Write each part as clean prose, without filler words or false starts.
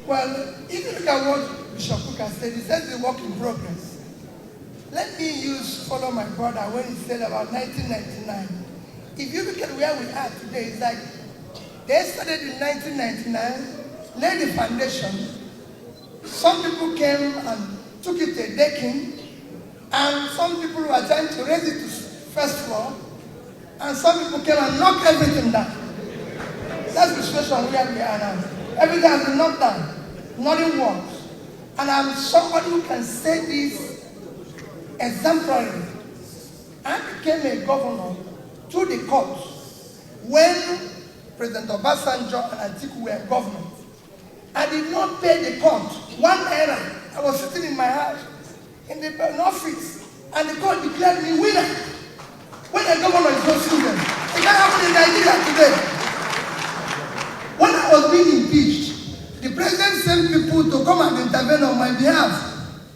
Well, if you look at what Bishop Kuka said, he says it's a work in progress. Let me follow my brother when he said about 1999. If you look at where we are today, it's like they started in 1999, laid the foundation. Some people came and took it to decking, and some people were trying to raise it to first floor, and some people came and knocked everything down. That's the situation where we are now. Everything has been knocked down. Nothing works. And I'm somebody who can say this exemplarily. I became a governor through the courts when President Obasanjo and Atiku were governors. I did not pay the court one error. I was sitting in my house in the office, and the court declared me winner. When a governor is not sued, it can happen in Nigeria today. When I was being impeached, the president sent people to come and intervene on my behalf.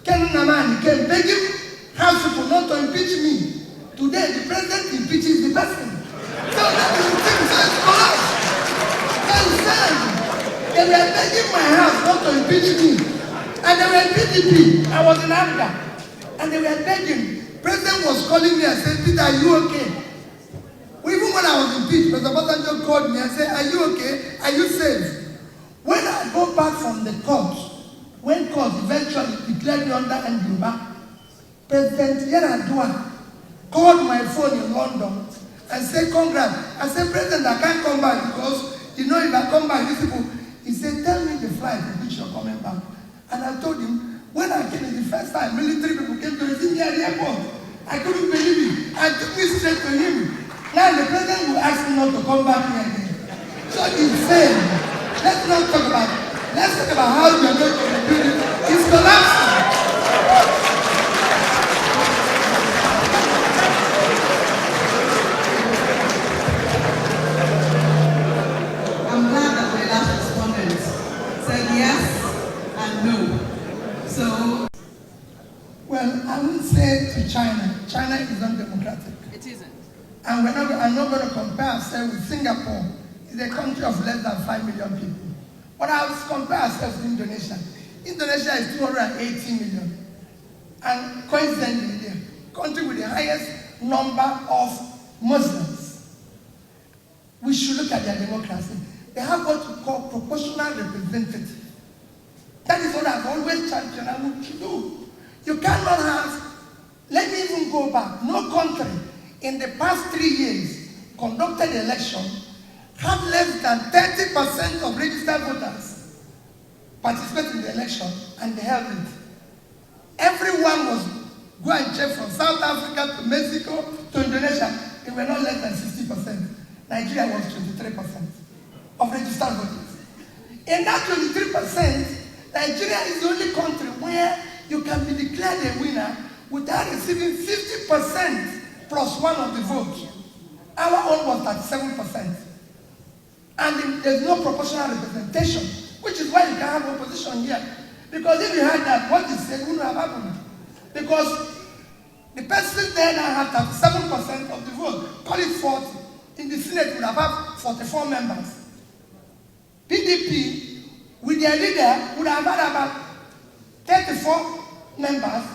Ken Namani came begging house people not to impeach me. Today, the president impeaches the person. So that is the thing, so it's collapse. They were begging my house not to impeach me. And they were PDP. I was in Africa. And they were begging. President was calling me and said, Peter, are you okay? Even when I was impeached, President Obasanjo called me and said, are you okay? Are you safe? When I go back from the court, when court eventually declared me under Nduba, President Yaradua called my phone in London and said, congrats. I said, President, I can't come back because, if I come back, these people, he said, tell me the flight in which you're coming back. And I told him, when I came in the first time, military people came to receive me at the airport. I couldn't believe it. I took me straight to him. Now the president will ask me not to come back here again. So insane. Let's not talk about it. Let's talk about how we are going to rebuild it. It's collapsing. I'm glad that my last respondent said yes and no. So, well, I would say to China, China is not democratic. it isn't. And I'm not going to compare ourselves with Singapore. It's a country of less than 5 million people. But I'll compare ourselves with Indonesia. Indonesia is 280 million. And coincidentally, the country with the highest number of Muslims. We should look at their democracy. They have what we call proportional representative. That is what I've always championed and would do. You cannot have, let me even go back, no country in the past 3 years conducted election had less than 30% of registered voters participate in the election, and they held it. Everyone was going and check from South Africa to Mexico to Indonesia. They were not less than 60%. Nigeria was 23% of registered voters. In that 23%, Nigeria is the only country where you can be declared a winner without receiving 50% plus one of the vote. Our own was 37%. And there's no proportional representation, which is why you can have opposition here. Because if you had that, what is said wouldn't have happened. Because the person there now has 37% of the vote, call it 40. In the Senate, would have had 44 members. PDP, with their leader, would have had about 34 members,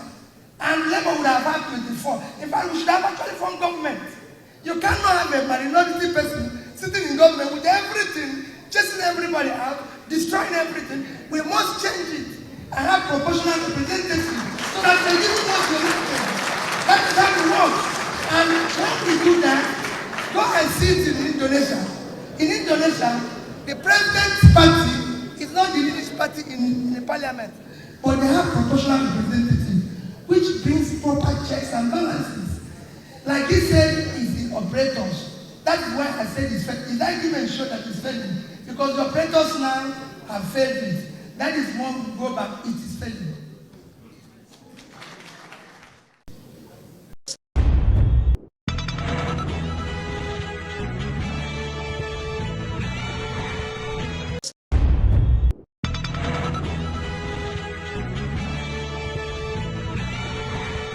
and Labour would have had 24. In fact, we should have actually formed government. You cannot have a minority person sitting in government with everything, chasing everybody out, destroying everything. We must change it and have proportional representation so that they give us the elected. That is how it works. And when we do that, go and see it in Indonesia. In Indonesia, the president's party is not the leading party in the parliament, but they have proportional representatives, which brings proper checks and balances. Like he said, it's the operators. That is why I said it's failing. His argument showed that it's failing. Because the operators now have failed it. That is when we go back, it is failing.